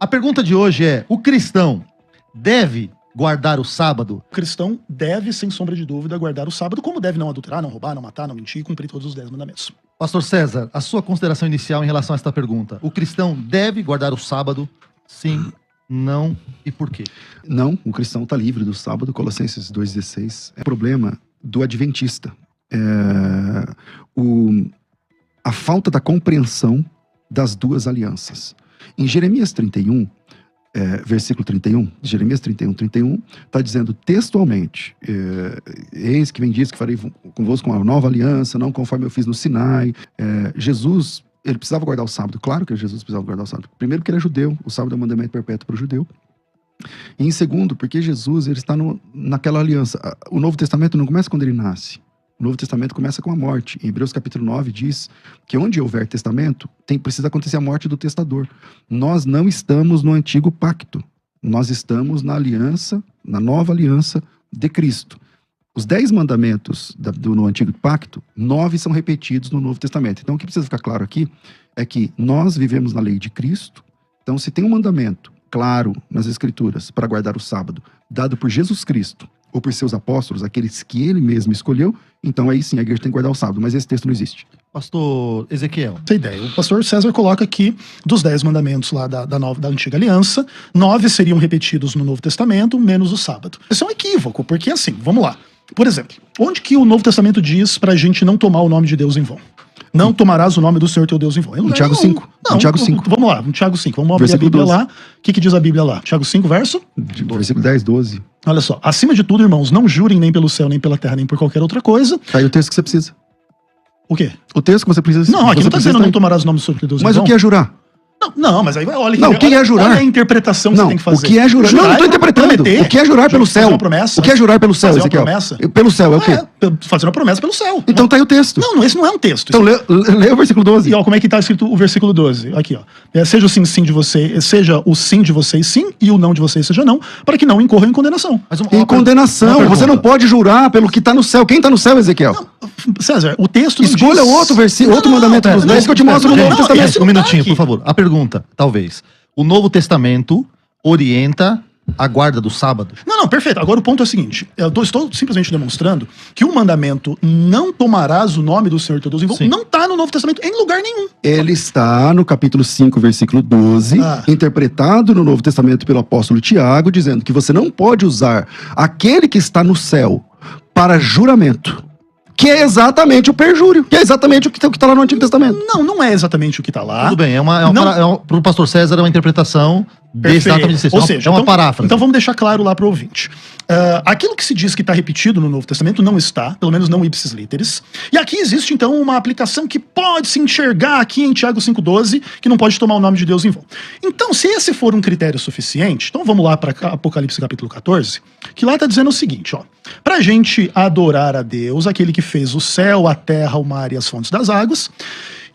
A pergunta de hoje é: o cristão deve guardar o sábado? O cristão deve, sem sombra de dúvida, guardar o sábado, como deve não adulterar, não roubar, não matar, não mentir e cumprir todos os 10 mandamentos. Pastor César, a sua consideração inicial em relação a esta pergunta. O cristão deve guardar o sábado? Sim, não e por quê? Não, o cristão está livre do sábado, Colossenses 2,16. É problema do adventista. A falta da compreensão das duas alianças. Em Jeremias 31, versículo 31, Jeremias 31, está dizendo textualmente: eis que vem diz que farei convosco uma nova aliança, não conforme eu fiz no Sinai. Jesus, ele precisava guardar o sábado. Claro que Jesus precisava guardar o sábado. Primeiro porque ele é judeu, o sábado é um mandamento perpétuo para o judeu. E em segundo, porque Jesus, ele está naquela aliança. O Novo Testamento não começa quando ele nasce. O Novo Testamento começa com a morte. Em Hebreus capítulo 9 diz que onde houver testamento, precisa acontecer a morte do testador. Nós não estamos no antigo pacto. Nós estamos na aliança, na nova aliança de Cristo. Os 10 mandamentos no antigo pacto, 9 são repetidos no Novo Testamento. Então o que precisa ficar claro aqui é que nós vivemos na lei de Cristo. Então se tem um mandamento claro nas Escrituras para guardar o sábado, dado por Jesus Cristo ou por seus apóstolos, aqueles que ele mesmo escolheu, então aí sim a igreja tem que guardar o sábado, mas esse texto não existe. Pastor Ezequiel. Essa ideia. O pastor César coloca aqui, dos 10 mandamentos lá da antiga aliança, 9 seriam repetidos no Novo Testamento, menos o sábado. Isso é um equívoco, porque assim, vamos lá. Por exemplo, onde que o Novo Testamento diz pra gente não tomar o nome de Deus em vão? Não tomarás o nome do Senhor teu Deus em vão. Em Tiago 5. Não, Tiago 5. Vamos lá, em Tiago 5. Vamos abrir Versículo a Bíblia 12. lá. O que diz a Bíblia lá? Tiago 5, verso? Versículo 10, 12. Olha só. Acima de tudo, irmãos, não jurem nem pelo céu, nem pela terra, nem por qualquer outra coisa. Tá aí o texto que você precisa. O quê? O texto que você precisa. Não, aqui você não tá precisa dizendo tá não aí. tomarás o nome do Senhor teu Deus em vão. Mas o que é jurar? Não, mas aí olha, Não, o que é jurar? Olha a interpretação que Não, você tem que fazer. o que é jurar? Não, não estou interpretando. Prometer. O que é jurar pelo céu? Fazer uma promessa. O que é jurar pelo céu, Fazer uma Ezequiel? promessa. Pelo céu é o quê? Fazer uma promessa pelo céu. Então tá aí o texto. Não, esse não é um texto. Então lê o versículo 12. E ó, como é que tá escrito o versículo 12? Aqui, ó. Seja o sim de vocês, seja o sim de vocês sim, e o não de vocês seja não, para que não incorram em condenação. Em condenação. Você não pode jurar pelo que tá no céu. Quem tá no céu, Ezequiel? Não, César, o texto Escolha outro versículo, outro mandamento dos 10 que eu te mostro no Novo Testamento. Um minutinho, por favor. A pergunta, talvez. O Novo Testamento orienta a guarda do sábado? Não, perfeito. Agora o ponto é o seguinte: estou simplesmente demonstrando que o mandamento não tomarás o nome do Senhor teu Deus em vão não está no Novo Testamento em lugar nenhum. Ele está no capítulo 5, versículo 12, interpretado no Novo Testamento pelo apóstolo Tiago, dizendo que você não pode usar aquele que está no céu para juramento. Que é exatamente o perjúrio. Que é exatamente o que está lá no Antigo Testamento. Não é exatamente o que está lá. Tudo bem, para o pastor César é uma interpretação exatamente disso. Ou seja, é uma paráfrase. Então vamos deixar claro lá para o ouvinte. Aquilo que se diz que está repetido no Novo Testamento não está, pelo menos não ipsis literis. E aqui existe então uma aplicação que pode se enxergar aqui em Tiago 5,12, que não pode tomar o nome de Deus em vão. Então, se esse for um critério suficiente, então vamos lá para Apocalipse capítulo 14, que lá está dizendo o seguinte, ó. Pra gente adorar a Deus, aquele que fez o céu, a terra, o mar e as fontes das águas,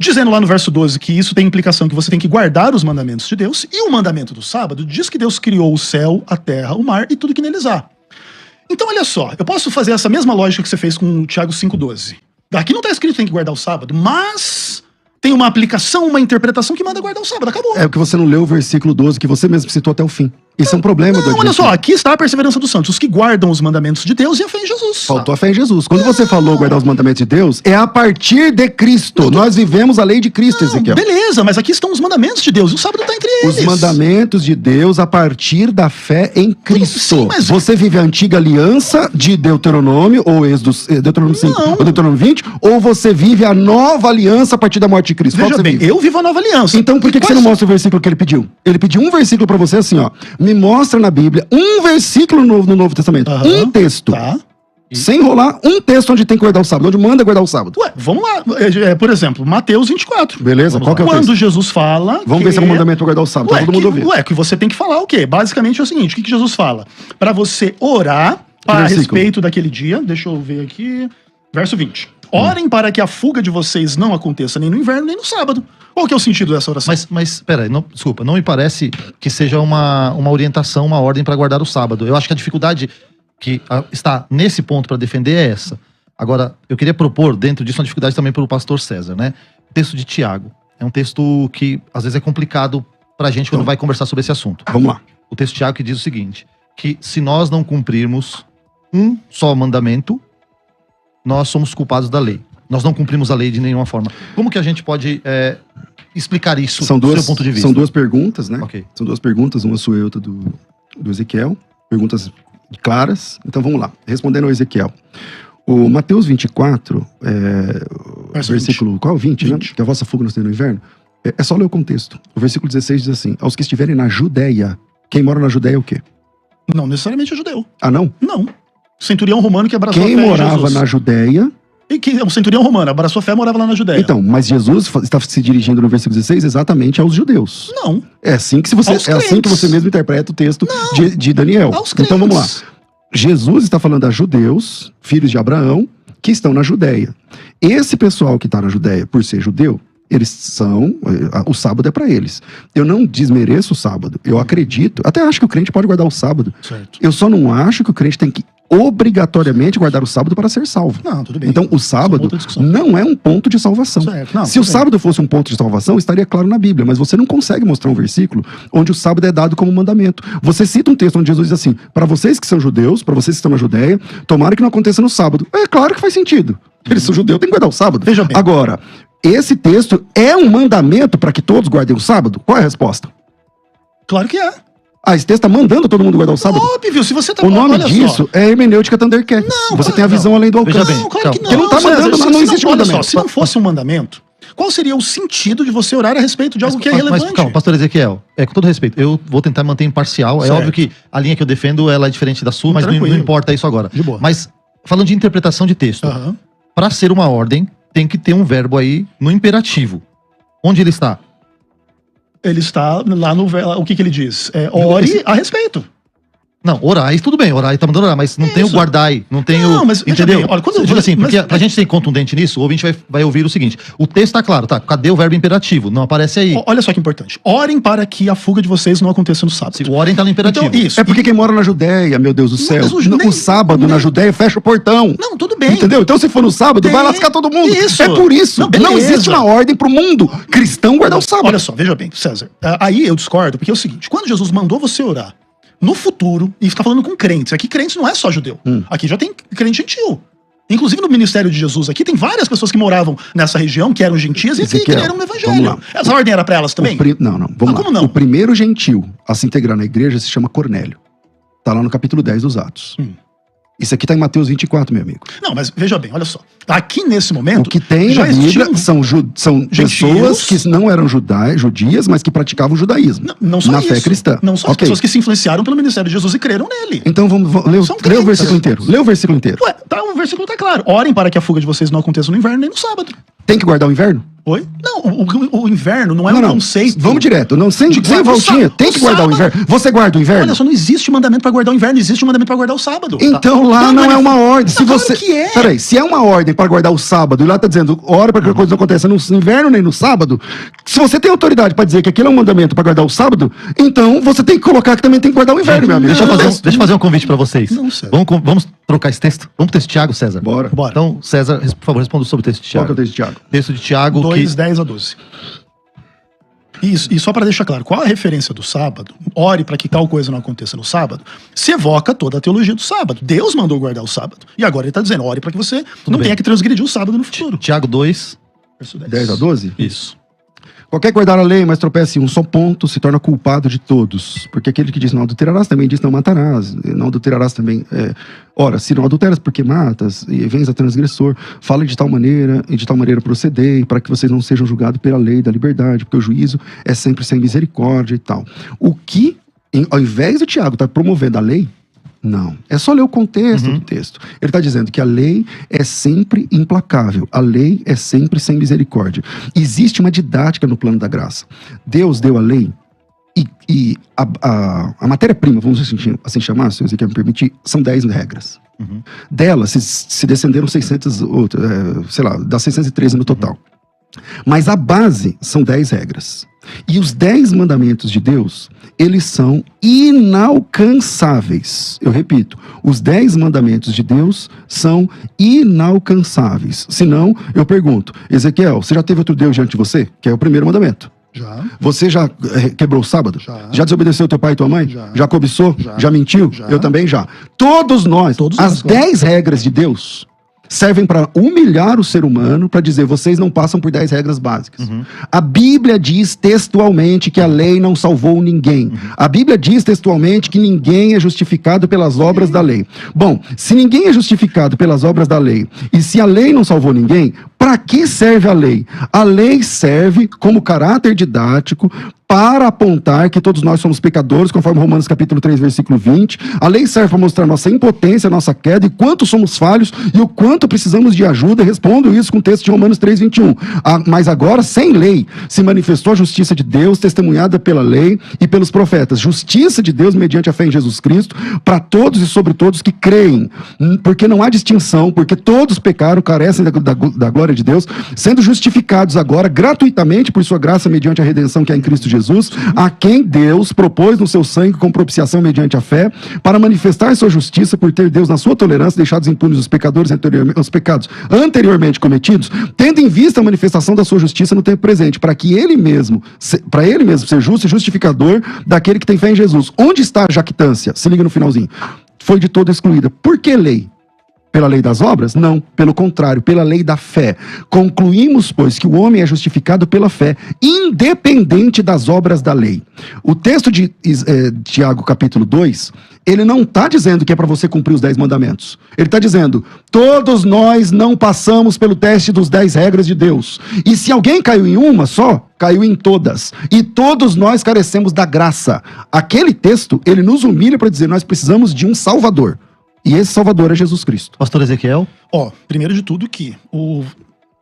dizendo lá no verso 12 que isso tem implicação que você tem que guardar os mandamentos de Deus, e o mandamento do sábado diz que Deus criou o céu, a terra, o mar e tudo que neles há. Então olha só, eu posso fazer essa mesma lógica que você fez com o Tiago 5,12. Aqui não está escrito que tem que guardar o sábado, mas tem uma aplicação, uma interpretação que manda guardar o sábado, acabou. É porque você não leu o versículo 12 que você mesmo citou até o fim. Isso é um problema do olha só, aqui está a perseverança dos santos, os que guardam os mandamentos de Deus e a fé em Jesus. Faltou a fé em Jesus. Quando você falou guardar os mandamentos de Deus, é a partir de Cristo. Nós vivemos a lei de Cristo, Ezequiel. Beleza, mas aqui estão os mandamentos de Deus e o sábado está entre eles. Os mandamentos de Deus a partir da fé em Cristo. Sim, mas você vive a antiga aliança de Deuteronômio, ou Deuteronômio 5, ou Deuteronômio 20, ou você vive a nova aliança a partir da morte de Cristo. Veja bem, eu vivo a nova aliança. Então por que você não mostra o versículo que ele pediu? Ele pediu um versículo pra você assim, ó. Me mostra na Bíblia um versículo no Novo Testamento. Um texto. Tá. Sem enrolar, um texto onde tem que guardar o sábado, onde manda guardar o sábado. Ué, vamos lá. Por exemplo, Mateus 24. Beleza, qual que é o texto? Quando Jesus fala... Vamos ver se é um mandamento pra guardar o sábado, todo mundo ouvir. Que você tem que falar o quê? Basicamente é o seguinte, o que Jesus fala? Para você orar a respeito daquele dia, deixa eu ver aqui, verso 20. Orem para que a fuga de vocês não aconteça nem no inverno, nem no sábado. Qual que é o sentido dessa oração? Mas peraí, desculpa, não me parece que seja uma orientação, uma ordem para guardar o sábado. Eu acho que a dificuldade que está nesse ponto para defender é essa. Agora, eu queria propor dentro disso uma dificuldade também para o pastor César, né? O texto de Tiago. É um texto que às vezes é complicado pra gente quando vai conversar sobre esse assunto. Vamos lá. O texto de Tiago que diz o seguinte, que se nós não cumprirmos um só mandamento, nós somos culpados da lei. Nós não cumprimos a lei de nenhuma forma. Como que a gente pode explicar isso do seu ponto de vista? São duas perguntas, né? Ok. São duas perguntas, uma sua e outra do Ezequiel. Perguntas claras. Então vamos lá. Respondendo ao Ezequiel. O Mateus 24, versículo 20. Qual? 20, 20, né? Que a vossa fuga nos tem no inverno. É só ler o contexto. O versículo 16 diz assim: aos que estiverem na Judéia. Quem mora na Judéia é o quê? Não necessariamente é judeu. Ah, não? Não. Centurião romano que abraçou a fé Quem em morava Jesus. na Judéia... E que um centurião romano abraçou a fé, morava lá na Judéia. Então, mas Jesus está se dirigindo no versículo 16 exatamente aos judeus. Não. É assim que você mesmo interpreta o texto de Daniel. Aos Então vamos lá. crentes. Jesus está falando a judeus, filhos de Abraão, que estão na Judéia. Esse pessoal que está na Judéia, por ser judeu, eles são... O sábado é para eles. Eu não desmereço o sábado. Eu acredito... Até acho que o crente pode guardar o sábado. Certo. Eu só não acho que o crente tem que obrigatoriamente guardar o sábado para ser salvo. Não, tudo bem. Então, o sábado outra discussão. não é um ponto de salvação. Certo. Não, Se o tudo bem. sábado fosse um ponto de salvação, estaria claro na Bíblia, mas você não consegue mostrar um versículo onde o sábado é dado como mandamento. Você cita um texto onde Jesus diz assim: para vocês que são judeus, para vocês que estão na Judéia, tomara que não aconteça no sábado. É claro que faz sentido. Eles são judeus, tem que guardar o sábado. Veja bem. Agora, esse texto é um mandamento para que todos guardem o sábado? Qual é a resposta? Claro que é. Esse texto está mandando todo mundo guardar o sábado? Óbvio, se você tá O nome olha disso é hermenêutica Thundercat. Você tem a visão além do Veja alcance. bem, Não, claro que não. Porque não tá César, mandando, se não existe olha mandamento. só, se não fosse um mandamento, qual seria o sentido de você orar a respeito de algo que é relevante? Mas calma, pastor Ezequiel, com todo respeito, eu vou tentar manter imparcial. É Certo. óbvio que a linha que eu defendo ela é diferente da sua, mas não Tranquilo. importa isso agora. De boa. Mas falando de interpretação de texto, Aham. para ser uma ordem, tem que ter um verbo aí no imperativo. Onde ele está? Ele está lá no... O que ele diz? Ore a respeito. Não, orai, tudo bem, orai, tá mandando orar, mas não tem o Isso. guardai, não tem o... Não, mas veja entendeu? bem, olha, quando eu Digo vou- assim, porque mas- pra gente ser contundente nisso, o ouvinte vai ouvir o seguinte: o texto tá claro, tá? Cadê o verbo imperativo? Não aparece aí. Olha só que importante. Orem para que a fuga de vocês não aconteça no sábado. Se o orem tá no imperativo. Então, isso. É porque quem mora na Judéia, meu Deus do céu, mas o sábado na Judéia fecha o portão. Não, tudo bem. Entendeu? Então se for no sábado, Tem- vai lascar todo mundo. Isso. É por isso. Não, Não, beleza. existe uma ordem pro mundo cristão guardar o sábado. Olha só, veja bem, César. Aí eu discordo, porque é o seguinte: quando Jesus mandou você orar no futuro, e está falando com crentes, aqui crentes não é só judeu. Aqui já tem crente gentil. Inclusive no ministério de Jesus aqui tem várias pessoas que moravam nessa região, que eram gentias e que Ezequiel, creram no vamos evangelho. lá. Essa ordem era para elas também? Não, vamos lá. Como não? O primeiro gentil a se integrar na igreja se chama Cornélio. Tá lá no capítulo 10 dos Atos. Isso aqui tá em Mateus 24, meu amigo. Não, mas veja bem, olha só. Aqui nesse momento. O que tem já na Bíblia existiam- são pessoas que não eram judias, mas que praticavam o judaísmo. Não só na isso. fé cristã. Não só as Ok. pessoas que se influenciaram pelo ministério de Jesus e creram nele. Então vamos ler São o crentes. versículo inteiro. Lê o versículo inteiro. Ué, o versículo tá claro. Orem para que a fuga de vocês não aconteça no inverno nem no sábado. Tem que guardar o inverno? Oi? Não, o inverno não é um conceito. Vamos direto. Não, sem De guardar o voltinha. sábado. Tem que guardar o sábado. inverno. Você guarda o inverno? Olha só, não existe mandamento para guardar o inverno, existe um mandamento para guardar o sábado. Então lá não é uma ordem. Se Claro você. que é. Peraí, se é uma ordem para guardar o sábado e lá tá dizendo hora para que a coisa não aconteça no inverno nem no sábado, se você tem autoridade para dizer que aquilo é um mandamento para guardar o sábado, então você tem que colocar que também tem que guardar o inverno, meu amigo. Deixa eu fazer um convite pra vocês. Não, César. Vamos trocar esse texto? Vamos pro texto de Tiago, César? Bora. Bora. Então, César, por favor, responda sobre o texto de Qual que Tiago. é o texto de Tiago? Texto de Tiago 2, 10 a 12. Isso, e só para deixar claro, qual a referência do sábado? Ore para que tal coisa não aconteça no sábado. Se evoca toda a teologia do sábado. Deus mandou guardar o sábado. E agora ele está dizendo, ore para que você não bem. tenha que transgredir o sábado no futuro. Tiago 2, Verso 10 a 12? isso. Qualquer que guardar a lei, mas tropece em um só ponto, se torna culpado de todos. Porque aquele que diz não adulterarás também diz não matarás. Não adulterarás também. Ora, se não adulteras, porque matas, e vens a transgressor, fala de tal maneira, e de tal maneira procedei, para que vocês não sejam julgados pela lei da liberdade, porque o juízo é sempre sem misericórdia e tal. O que, ao invés do Tiago estar promovendo a lei, não. É só ler o contexto do texto. Ele está dizendo que a lei é sempre implacável. A lei é sempre sem misericórdia. Existe uma didática no plano da graça. Deus deu a lei e a matéria-prima, vamos assim chamar, se você quer me permitir, são 10 regras. Delas se descenderam 600, dá 613 no total. Mas a base são 10 regras. E os 10 mandamentos de Deus, eles são inalcançáveis. Eu repito, os 10 mandamentos de Deus são inalcançáveis. Se não, eu pergunto, Ezequiel, você já teve outro Deus diante de você? Que é o primeiro mandamento. Já. Você já quebrou o sábado? Já. Desobedeceu teu pai e tua mãe? Já. Cobiçou? Já mentiu? Já. Eu também já. Todos nós. As 10 regras de Deus servem para humilhar o ser humano, para dizer, vocês não passam por 10 regras básicas. A Bíblia diz textualmente que a lei não salvou ninguém. A Bíblia diz textualmente que ninguém é justificado pelas obras da lei. Bom, se ninguém é justificado pelas obras da lei, e se a lei não salvou ninguém, para que serve a lei? A lei serve como caráter didático para apontar que todos nós somos pecadores, conforme Romanos capítulo 3, versículo 20. A lei serve para mostrar nossa impotência, nossa queda, e quanto somos falhos, e o quanto precisamos de ajuda. Eu respondo isso com o texto de Romanos 3, 21. Mas agora, sem lei, se manifestou a justiça de Deus, testemunhada pela lei e pelos profetas. Justiça de Deus mediante a fé em Jesus Cristo, para todos e sobre todos que creem. Porque não há distinção, porque todos pecaram, carecem da glória de Deus, sendo justificados agora gratuitamente por sua graça mediante a redenção que há em Cristo Jesus, a quem Deus propôs no seu sangue com propiciação mediante a fé, para manifestar sua justiça por ter Deus na sua tolerância deixados impunes os pecadores os pecados anteriormente cometidos, tendo em vista a manifestação da sua justiça no tempo presente, para ele mesmo ser justo e justificador daquele que tem fé em Jesus. Onde está a jactância? Se liga no finalzinho. Foi de todo excluída. Por que lei? Pela lei das obras? Não, pelo contrário, pela lei da fé. Concluímos, pois, que o homem é justificado pela fé, independente das obras da lei. O texto de Tiago, capítulo 2, ele não está dizendo que é para você cumprir os 10 mandamentos. Ele está dizendo, todos nós não passamos pelo teste dos 10 regras de Deus. E se alguém caiu em uma só, caiu em todas. E todos nós carecemos da graça. Aquele texto, ele nos humilha para dizer, nós precisamos de um Salvador. E esse Salvador é Jesus Cristo. Pastor Ezequiel? Primeiro de tudo que o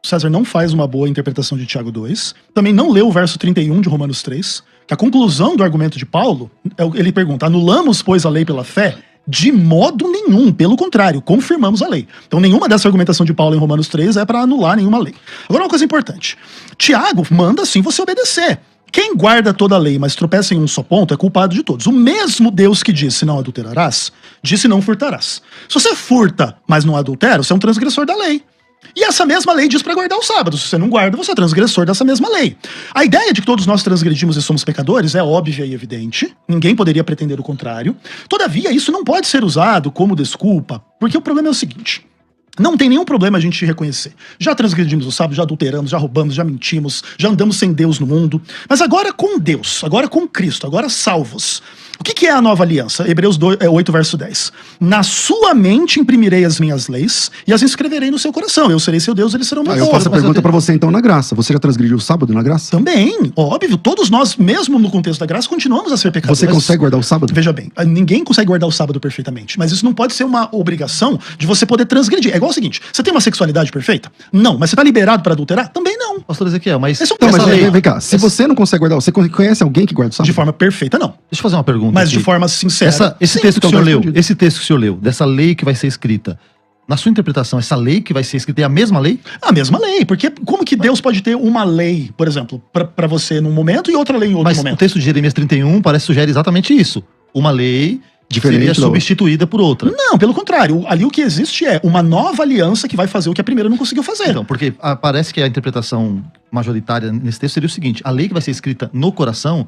César não faz uma boa interpretação de Tiago 2. Também não leu o verso 31 de Romanos 3. Que a conclusão do argumento de Paulo, ele pergunta, anulamos, pois, a lei pela fé? De modo nenhum, pelo contrário, confirmamos a lei. Então nenhuma dessa argumentação de Paulo em Romanos 3 é para anular nenhuma lei. Agora uma coisa importante. Tiago manda sim você obedecer. Quem guarda toda a lei, mas tropeça em um só ponto, é culpado de todos. O mesmo Deus que disse não adulterarás, disse não furtarás. Se você furta, mas não adultera, você é um transgressor da lei. E essa mesma lei diz para guardar o sábado. Se você não guarda, você é transgressor dessa mesma lei. A ideia de que todos nós transgredimos e somos pecadores é óbvia e evidente. Ninguém poderia pretender o contrário. Todavia, isso não pode ser usado como desculpa, porque o problema é o seguinte. Não tem nenhum problema a gente reconhecer. Já transgredimos o sábado, já adulteramos, já roubamos, já mentimos, já andamos sem Deus no mundo. Mas agora com Deus, agora com Cristo, agora salvos. O que é a nova aliança? Hebreus 8, verso 10. Na sua mente imprimirei as minhas leis e as escreverei no seu coração. Eu serei seu Deus, eles serão meu povo. Eu faço a pergunta para você então na graça. Você já transgrediu o sábado na graça? Também, óbvio. Todos nós, mesmo no contexto da graça, continuamos a ser pecadores. Você consegue guardar o sábado? Veja bem, ninguém consegue guardar o sábado perfeitamente. Mas isso não pode ser uma obrigação de você poder transgredir. É igual o seguinte, você tem uma sexualidade perfeita? Não. Mas você tá liberado para adulterar? Também não. Pastor Ezequiel, mas... Vem cá, se você não consegue guardar, você conhece alguém que guarda o sábado? De forma perfeita, não. Deixa eu fazer uma pergunta. Mas aqui. de forma sincera. Esse texto que o senhor leu, dessa lei que vai ser escrita, na sua interpretação, essa lei que vai ser escrita é a mesma lei? A mesma lei, porque como que Deus pode ter uma lei, por exemplo, para você num momento e outra lei em outro momento? Mas o texto de Jeremias 31 sugere exatamente isso. Uma lei diferente seria substituída por outra. Não, pelo contrário. Ali o que existe é uma nova aliança que vai fazer o que a primeira não conseguiu fazer. Então, porque parece que a interpretação majoritária nesse texto seria o seguinte, a lei que vai ser escrita no coração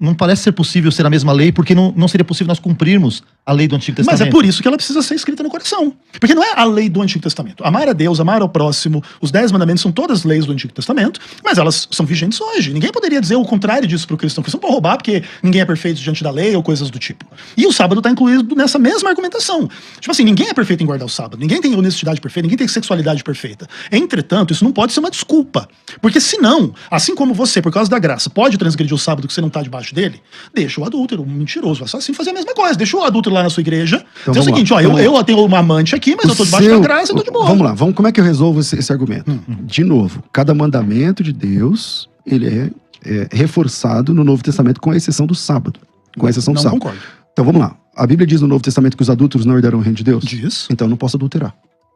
não parece ser possível ser a mesma lei, porque não seria possível nós cumprirmos a lei do Antigo Testamento. Mas é por isso que ela precisa ser escrita no coração. Porque não é a lei do Antigo Testamento. Amar a Deus, amar ao próximo, os 10 mandamentos são todas leis do Antigo Testamento, mas elas são vigentes hoje. Ninguém poderia dizer o contrário disso pro cristão. O cristão pode roubar porque ninguém é perfeito diante da lei ou coisas do tipo. E o sábado está incluído nessa mesma argumentação. Tipo assim, ninguém é perfeito em guardar o sábado, ninguém tem honestidade perfeita, ninguém tem sexualidade perfeita. Entretanto, isso não pode ser uma desculpa. Porque senão, assim como você, por causa da graça, pode transgredir o sábado que você não está debaixo dele, deixa o adúltero, o mentiroso, o assassino fazer a mesma coisa. Deixa o adúltero lá na sua igreja. Então, é o seguinte, eu tenho uma amante aqui, mas eu tô debaixo da graça e tô de boa. Vamos lá, como é que eu resolvo esse argumento? De novo, cada mandamento de Deus, ele é reforçado no Novo Testamento, com a exceção do sábado. Com exceção do sábado. Concordo. Então vamos lá. A Bíblia diz no Novo Testamento que os adúlteros não herdarão o reino de Deus? Diz. Então eu não posso adulterar.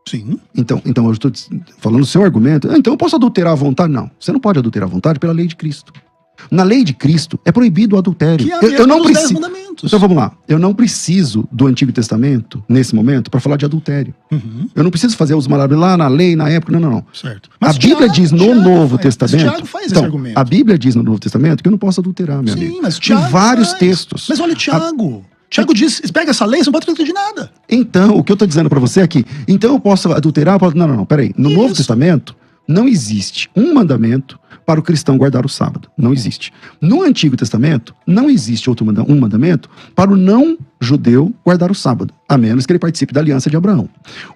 Sim. Então eu estou falando o seu argumento. Então eu posso adulterar à vontade? Não. Você não pode adulterar à vontade pela lei de Cristo. Na lei de Cristo é proibido o adultério. Que é eu não preciso. mandamentos. Então vamos lá. Eu não preciso do Antigo Testamento, nesse momento, para falar de adultério. Uhum. Eu não preciso fazer os maravilhas lá na lei, na época, não. Certo. A Bíblia diz no Novo Testamento... Tiago faz esse então, argumento. a Bíblia diz no Novo Testamento que eu não posso adulterar, meu amigo. Sim, mas Tiago Em vários faz. textos. Mas olha, Tiago. Tiago diz, pega essa lei, você não pode adulterar de nada. Então, o que eu tô dizendo para você aqui, então eu posso adulterar? Não, peraí. No Novo Testamento, não existe um mandamento para o cristão guardar o sábado. Não existe. No Antigo Testamento, não existe um mandamento para o não-judeu guardar o sábado, a menos que ele participe da aliança de Abraão.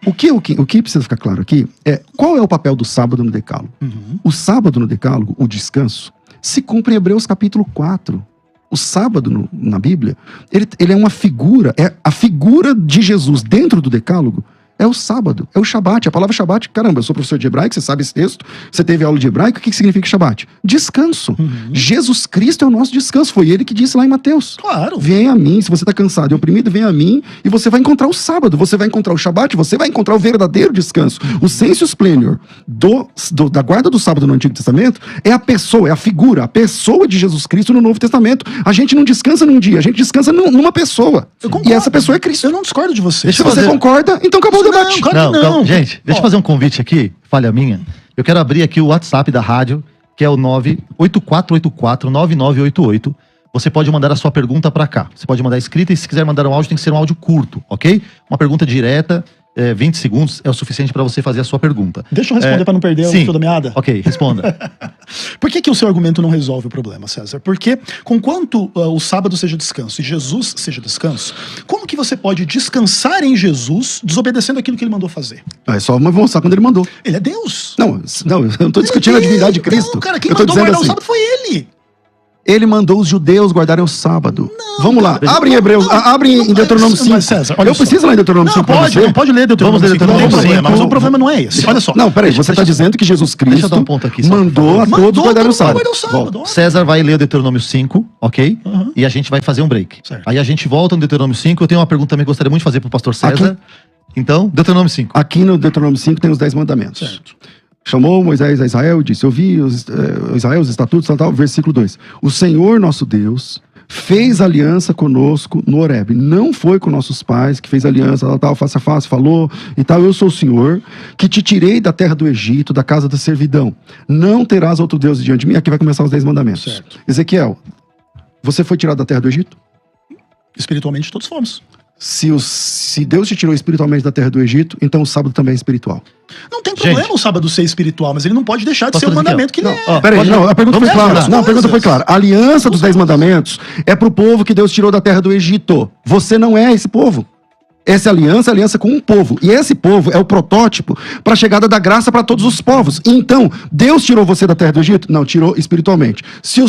O que precisa ficar claro aqui é qual é o papel do sábado no Decálogo. Uhum. O sábado no Decálogo, o descanso, se cumpre em Hebreus capítulo 4. O sábado na Bíblia, ele é uma figura, é a figura de Jesus dentro do Decálogo. É o sábado, é o Shabat. A palavra Shabat, caramba, eu sou professor de hebraico, você sabe esse texto, você teve aula de hebraico, o que significa Shabat? Descanso. Uhum. Jesus Cristo é o nosso descanso, foi ele que disse lá em Mateus. Claro. Vem a mim, se você está cansado e oprimido, vem a mim e você vai encontrar o sábado, você vai encontrar o Shabat, você vai encontrar o verdadeiro descanso. O sensus plenior da guarda do sábado no Antigo Testamento é a pessoa, é a figura, a pessoa de Jesus Cristo no Novo Testamento. A gente não descansa num dia, a gente descansa numa pessoa. Eu concordo. E essa pessoa é Cristo. Eu não discordo de você. Se você concorda, então acabou o debate. Claro que Então, gente, deixa eu fazer um convite aqui, falha minha. Eu quero abrir aqui o WhatsApp da rádio, que é o 984849988. Você pode mandar a sua pergunta pra cá. Você pode mandar escrita e se quiser mandar um áudio, tem que ser um áudio curto, ok? Uma pergunta direta, 20 segundos é o suficiente para você fazer a sua pergunta. Deixa eu responder para não perder o fio da meada. Ok, responda. Por que o seu argumento não resolve o problema, César? Porque, conquanto o sábado seja descanso e Jesus seja descanso, como que você pode descansar em Jesus desobedecendo aquilo que ele mandou fazer? É só avançar quando ele mandou. Ele é Deus. Não, eu não tô discutindo a divindade de Cristo. Não, cara, quem eu tô mandou dizendo guardar assim, o sábado foi ele. ele mandou os judeus guardarem o sábado. Vamos lá, abre em Hebreus, abre em Deuteronômio 5. Mas, César, olha eu só. preciso ler em Deuteronômio 5 pra você. Não, pode ler Deuteronômio Vamos ler 5, não tem Deuteronômio problema, 5. mas o problema não é esse. Olha só. Não, peraí, você está dizendo que Jesus Cristo Deixa eu dar um ponto aqui só, mandou a por todos guardarem o sábado. guardar o sábado. Volta. César vai ler o Deuteronômio 5, ok? Uhum. E a gente vai fazer um break. Certo. Aí a gente volta no Deuteronômio 5. Eu tenho uma pergunta também que eu gostaria muito de fazer pro pastor César. Então, Deuteronômio 5. Aqui no Deuteronômio 5 tem os 10 mandamentos. Certo. Chamou Moisés a Israel e disse, ouvi Israel os estatutos, tal, versículo 2. O Senhor nosso Deus fez aliança conosco no Horebe. Não foi com nossos pais que fez aliança, tal, face a face, falou e tal. Eu sou o Senhor que te tirei da terra do Egito, da casa da servidão. Não terás outro Deus diante de mim. Aqui vai começar os 10 mandamentos. Certo. Ezequiel, você foi tirado da terra do Egito? Espiritualmente todos fomos. Se Deus te tirou espiritualmente da terra do Egito, então o sábado também é espiritual. Não tem problema o sábado ser espiritual, mas ele não pode deixar de ser Pastor um mandamento que ele Ezequiel, é. ó, Peraí, não, a pergunta foi Vamos clara. ver Não, a as pergunta foi coisas. clara. A aliança dos 10 mandamentos é pro povo que Deus tirou da terra do Egito. Você não é esse povo. Essa aliança é aliança com um povo. E esse povo é o protótipo para a chegada da graça para todos os povos. Então, Deus tirou você da terra do Egito? Não, tirou espiritualmente. Se a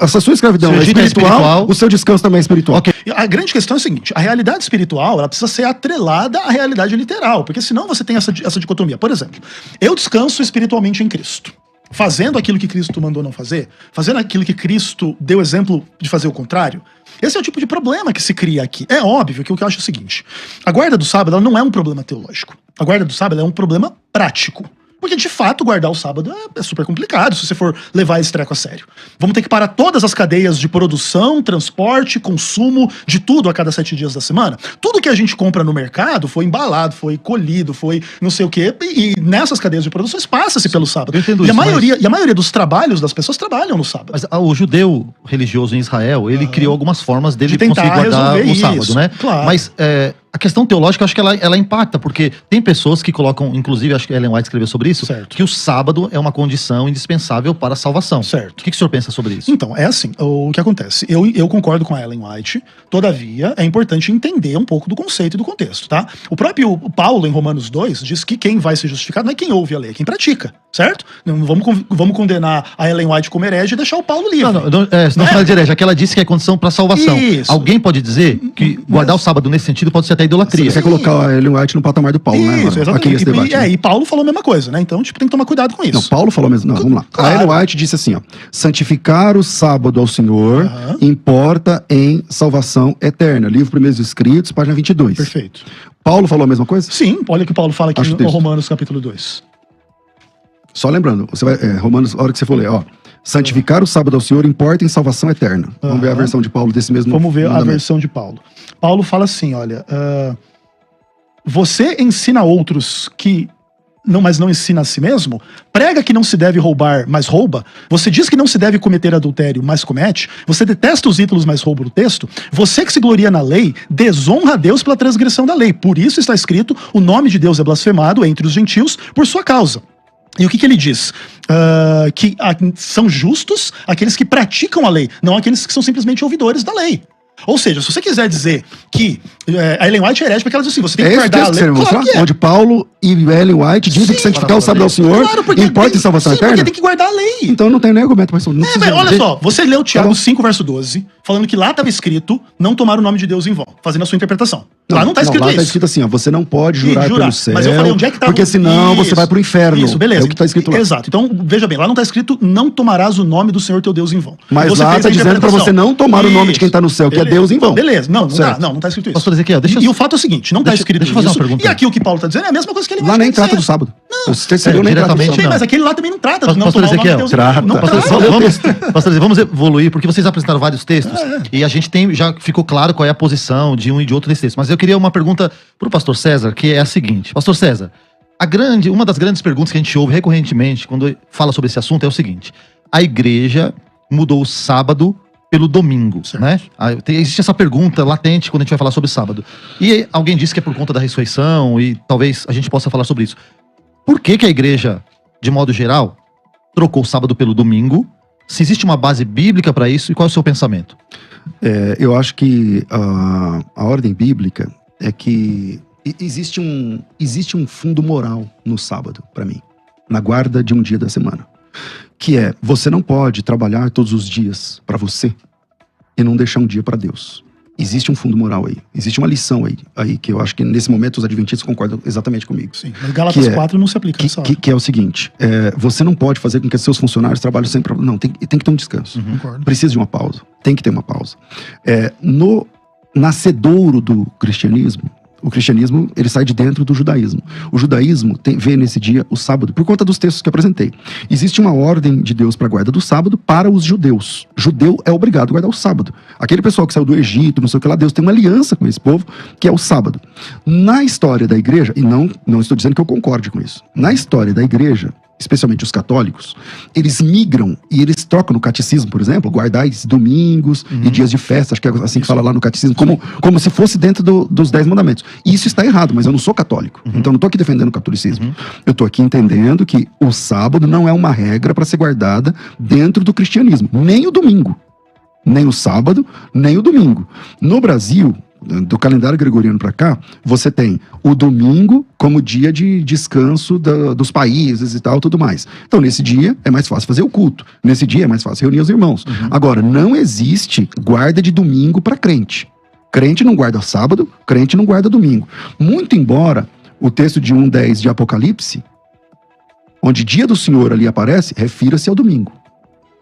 sua escravidão Se o é Egito é espiritual, espiritual, o seu descanso também é espiritual. Ok. E a grande questão é a seguinte: a realidade espiritual ela precisa ser atrelada à realidade literal, porque senão você tem essa dicotomia. Por exemplo, eu descanso espiritualmente em Cristo, fazendo aquilo que Cristo mandou não fazer, fazendo aquilo que Cristo deu exemplo de fazer o contrário. Esse é o tipo de problema que se cria aqui. É óbvio que o que eu acho é o seguinte: a guarda do sábado ela não é um problema teológico. A guarda do sábado é um problema prático. Porque, de fato, guardar o sábado é super complicado se você for levar esse treco a sério. Vamos ter que parar todas as cadeias de produção, transporte, consumo, de tudo a cada 7 dias da semana. Tudo que a gente compra no mercado foi embalado, foi colhido, foi não sei o quê. E nessas cadeias de produções passa-se pelo sábado. Eu entendo E a isso, maioria dos trabalhos das pessoas trabalham no sábado. Mas o judeu religioso em Israel, ele criou algumas formas dele De tentar conseguir guardar resolver o sábado, isso, né? claro. Mas a questão teológica, eu acho que ela impacta, porque tem pessoas que colocam, inclusive, acho que Ellen White escreveu sobre isso, Certo. que o sábado é uma condição indispensável para a salvação. Certo. O que o senhor pensa sobre isso? Então, é assim, o que acontece? Eu concordo com a Ellen White, todavia, é importante entender um pouco do conceito e do contexto, tá? O próprio Paulo, em Romanos 2, diz que quem vai ser justificado não é quem ouve a lei, é quem pratica, certo? Não vamos condenar a Ellen White como herege e deixar o Paulo livre. Não fala de herege, é que ela disse que é condição para a salvação. Isso. Alguém pode dizer que guardar o sábado nesse sentido pode ser até idolatria. Você quer colocar a Ellen White no patamar do Paulo, né? Isso, Aqui nesse debate. exatamente. E Paulo falou a mesma coisa, né? Então, tipo, tem que tomar cuidado com isso. Não, Paulo falou mesmo. Não, vamos lá. Claro. A Ellen White disse assim, ó: santificar o sábado ao Senhor importa em salvação eterna. Livro Primeiros Escritos, página 22. Perfeito. Paulo falou a mesma coisa? Sim, olha o que Paulo fala aqui Acho o no texto. Romanos capítulo 2. Só lembrando, você vai, Romanos, a hora que você for ler, ó. Santificar o sábado ao Senhor importa em salvação eterna. Vamos ver a versão de Paulo desse mesmo Vamos ver a mandamento. versão de Paulo. Paulo fala assim, olha... você ensina outros que... mas não ensina a si mesmo? Prega que não se deve roubar, mas rouba? Você diz que não se deve cometer adultério, mas comete? Você detesta os ídolos, mas rouba o texto? Você que se gloria na lei, desonra a Deus pela transgressão da lei. Por isso está escrito, o nome de Deus é blasfemado entre os gentios por sua causa. E o que ele diz? Que são justos aqueles que praticam a lei, não aqueles que são simplesmente ouvidores da lei. Ou seja, se você quiser dizer que a Ellen White é herege, porque ela diz assim, você tem que esse guardar a texto que lei. você vai mostrar? Claro que é. Onde Paulo e Ellen White dizem que santificar o sábado ao Senhor importa em salvação sim, eterna? porque tem que guardar a lei. Então não tem nem argumento, mas não precisa Mas olha dizer. só, você leu Tiago 5, verso 12, falando que lá estava escrito não tomar o nome de Deus em vão, fazendo a sua interpretação. Lá não está escrito lá isso. tá escrito assim, ó, você não pode jurar pelo céu, mas eu falei, onde é que tá porque senão isso, você vai pro inferno. Isso, beleza. É o que tá escrito lá. Exato. Então, veja bem, lá não está escrito não tomarás o nome do Senhor teu Deus em vão. Mas Você lá fez tá a dizendo pra interpretação. você não tomar o nome de quem tá no céu, que é Beleza. Deus em vão. Beleza, não Certo. não tá escrito isso. Pastor Ezequiel, deixa eu- E o fato é o seguinte, não está Deixa- escrito deixa eu fazer uma isso. pergunta. E aqui o que Paulo está dizendo é a mesma coisa que ele Lá nem trata do sábado. Os terceiros nem tratam do diretamente sábado. Sim, não. mas aquele lá também não trata. Pastor Não tomar o nome de Ezequiel, Deus em vão. trata. Não Pastor, trata. vamos evoluir, porque vocês apresentaram vários textos e a gente já ficou claro qual é a posição de um e de outro nesse texto. Mas eu queria uma pergunta pro pastor César, que é a seguinte. Pastor César, uma das grandes perguntas que a gente ouve recorrentemente quando fala sobre esse assunto é o seguinte: a igreja mudou o sábado pelo domingo, Certo. né? Existe essa pergunta latente quando a gente vai falar sobre sábado. E alguém disse que é por conta da ressurreição e talvez a gente possa falar sobre isso. Por que a igreja, de modo geral, trocou o sábado pelo domingo? Se existe uma base bíblica para isso e qual é o seu pensamento? Eu acho que a ordem bíblica é que existe um fundo moral no sábado, para mim, na guarda de um dia da semana. Que é, você não pode trabalhar todos os dias para você e não deixar um dia para Deus. Existe um fundo moral aí. Existe uma lição aí que eu acho que nesse momento os adventistas concordam exatamente comigo. Sim, mas Gálatas Que é- 4 não se aplica nessa hora. Que é o seguinte, você não pode fazer com que seus funcionários trabalhem sempre... Não, tem que ter um descanso. Concordo. Precisa de uma pausa. Tem que ter uma pausa. No nascedouro do cristianismo, o cristianismo, ele sai de dentro do judaísmo. O judaísmo vê nesse dia o sábado, por conta dos textos que eu apresentei. Existe uma ordem de Deus para a guarda do sábado para os judeus. Judeu é obrigado a guardar o sábado. Aquele pessoal que saiu do Egito, não sei o que lá, Deus tem uma aliança com esse povo, que é o sábado. Na história da igreja, e não estou dizendo que eu concorde com isso, na história da igreja, especialmente os católicos, eles migram e eles trocam no catecismo, por exemplo, guardais domingos e dias de festa, acho que é assim que fala lá no catecismo, como se fosse dentro dos 10 mandamentos. E isso está errado, mas eu não sou católico, então não estou aqui defendendo o catolicismo. Eu estou aqui entendendo que o sábado não é uma regra para ser guardada dentro do cristianismo, nem o domingo. Nem o sábado, nem o domingo. No Brasil, do calendário gregoriano para cá, você tem o domingo como dia de descanso dos países e tal, tudo mais. Então, nesse dia, é mais fácil fazer o culto. Nesse dia, é mais fácil reunir os irmãos. Agora, não existe guarda de domingo para crente. Crente não guarda sábado, crente não guarda domingo. Muito embora o texto de 1:10 de Apocalipse, onde dia do Senhor ali aparece, refira-se ao domingo.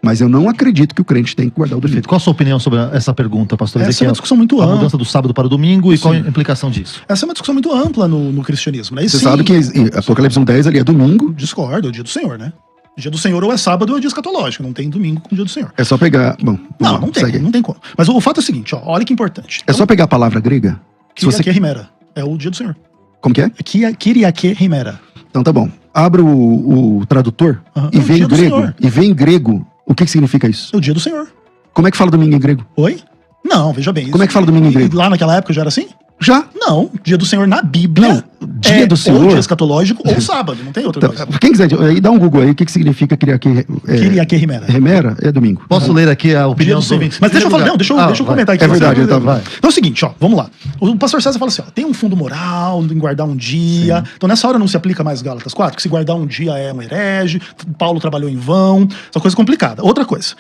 Mas eu não acredito que o crente tem que guardar o domingo. Perfeito. Qual a sua opinião sobre essa pergunta, pastor Essa é Ezequiel? uma discussão muito A ampla. mudança do sábado para o domingo e qual a Sim. implicação disso? Essa é uma discussão muito ampla no cristianismo, né? E Você sim, sabe que Apocalipse 1:10 ali é domingo. discordo, é o dia do Senhor, né? O dia do Senhor ou é sábado ou é dia escatológico, não tem domingo com o dia do Senhor. É só pegar... Bom, Não, vamos lá, não tem, segue aí. não tem como. Mas o fato é o seguinte, ó, olha que importante. É só pegar a palavra grega. Se você... Kyriake Himera, é o dia do Senhor. Como que é? Kyriake Himera. Então tá bom. Abra o tradutor Aham. e É o vê dia em do grego. Senhor. E vê em grego o que significa isso. É o dia do Senhor. Como é que fala domingo em grego? Oi? Não, veja bem. Como é que fala domingo em grego? Lá naquela época já era assim? Já. Não, dia do Senhor na Bíblia Não, dia do Senhor. ou dia escatológico ou sábado, não tem outra Então, coisa. quem quiser, aí dá um Google aí, o que significa criar aqui. Kyriake Himera. Remera é domingo. Posso ler aqui a Dia opinião do dos Senhor. ouvintes? Mas deixa eu falar, Em não, deixa eu vai. comentar aqui. É verdade, Então ele tá- é o seguinte, ó, vamos lá. O pastor César fala assim, ó, tem um fundo moral em guardar um dia. Então nessa hora não se aplica mais Gálatas 4, que se guardar um dia é um herege, Paulo trabalhou em vão, essa coisa complicada. Outra coisa,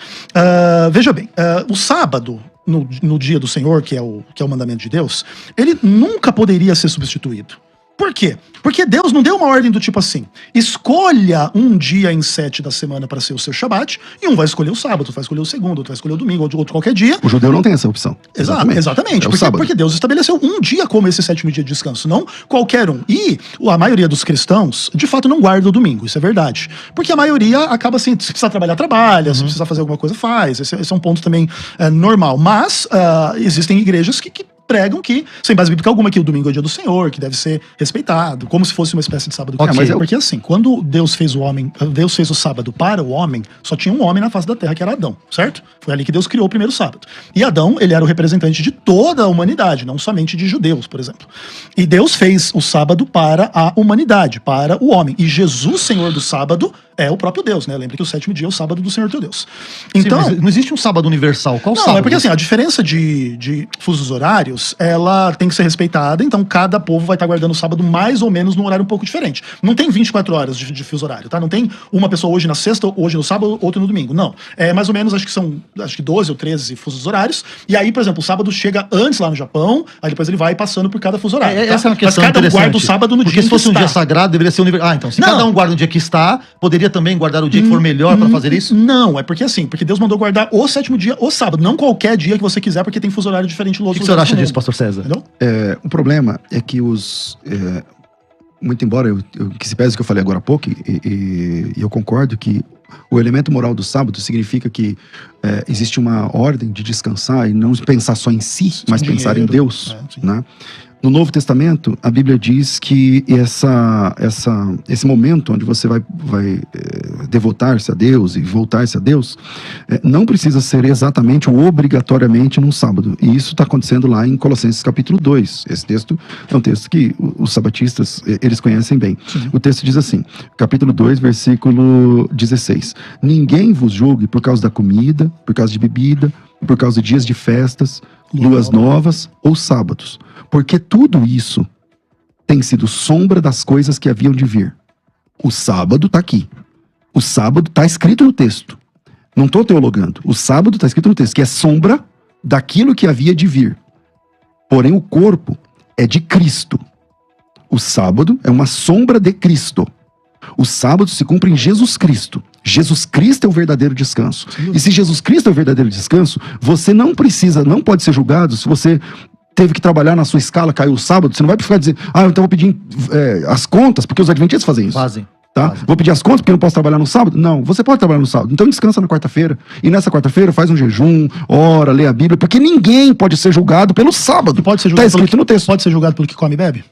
veja bem, o sábado, no dia do Senhor, que é o mandamento de Deus, ele nunca poderia ser substituído. Por quê? Porque Deus não deu uma ordem do tipo assim: escolha um dia em 7 da semana para ser o seu Shabat, e um vai escolher o sábado, outro vai escolher o segundo, outro vai escolher o domingo, outro qualquer dia. O judeu não tem essa opção. Exatamente. É o sábado. Porque Deus estabeleceu um dia como esse 7º dia de descanso, não qualquer um. E a maioria dos cristãos, de fato, não guarda o domingo, isso é verdade. Porque a maioria acaba assim, se precisar trabalhar, trabalha, se precisar fazer alguma coisa, faz. Esse é um ponto também normal. Mas existem igrejas que pregam que, sem base bíblica alguma, que o domingo é o dia do Senhor, que deve ser respeitado, como se fosse uma espécie de sábado. Okay, Porque assim, quando Deus fez o sábado para o homem, só tinha um homem na face da terra, que era Adão, certo? Foi ali que Deus criou o primeiro sábado. E Adão, ele era o representante de toda a humanidade, não somente de judeus, por exemplo. E Deus fez o sábado para a humanidade, para o homem. E Jesus, Senhor do sábado, é o próprio Deus, né? Lembra que o 7º dia é o sábado do Senhor teu Deus. Então, sim, não existe um sábado universal. Qual sábado? Não, é porque assim, a diferença de fusos horários, ela tem que ser respeitada, então cada povo vai estar guardando o sábado mais ou menos num horário um pouco diferente. Não tem 24 horas de fuso horário, tá? Não tem uma pessoa hoje na sexta, hoje no sábado, outra no domingo. Não. É mais ou menos, acho que 12 ou 13 fusos horários. E aí, por exemplo, o sábado chega antes lá no Japão, aí depois ele vai passando por cada fuso horário. Essa é uma questão Mas cada um interessante. guarda o sábado no porque dia se que fosse um está. dia sagrado, deveria ser universal. Então, se Não. cada um guarda o dia que está, poderia também guardar o dia que for melhor para fazer isso? Não, é porque assim, porque Deus mandou guardar o 7º dia, o sábado, não qualquer dia que você quiser, porque tem fuso horário diferente no O outro. que o senhor acha disso, pastor César? Entendeu? O problema é que muito embora que se pese que eu falei agora há pouco, e eu concordo que o elemento moral do sábado significa que existe uma ordem de descansar e não pensar só em si, mas pensar em Deus, né? No Novo Testamento, a Bíblia diz que esse momento onde você vai devotar-se a Deus e voltar-se a Deus, não precisa ser exatamente ou obrigatoriamente num sábado. E isso está acontecendo lá em Colossenses capítulo 2. Esse texto é um texto que os sabatistas, eles conhecem bem. Sim. O texto diz assim, capítulo 2, versículo 16. Ninguém vos julgue por causa da comida, por causa de bebida, por causa de dias de festas, luas novas ou sábados. Porque tudo isso tem sido sombra das coisas que haviam de vir. O sábado está aqui. O sábado está escrito no texto. Não estou teologando. O sábado está escrito no texto, que é sombra daquilo que havia de vir. Porém, o corpo é de Cristo. O sábado é uma sombra de Cristo. O sábado se cumpre em Jesus Cristo. Jesus Cristo é o verdadeiro descanso. E se Jesus Cristo é o verdadeiro descanso, você não pode ser julgado se você teve que trabalhar na sua escala, caiu o sábado, você não vai ficar dizendo, então vou pedir as contas, porque os adventistas fazem isso. Fazem. Vou pedir as contas porque eu não posso trabalhar no sábado? Não, você pode trabalhar no sábado. Então descansa na quarta-feira. E nessa quarta-feira faz um jejum, ora, lê a Bíblia, porque ninguém pode ser julgado pelo sábado. E pode ser julgado tá escrito no texto. Pode ser julgado pelo que come e bebe?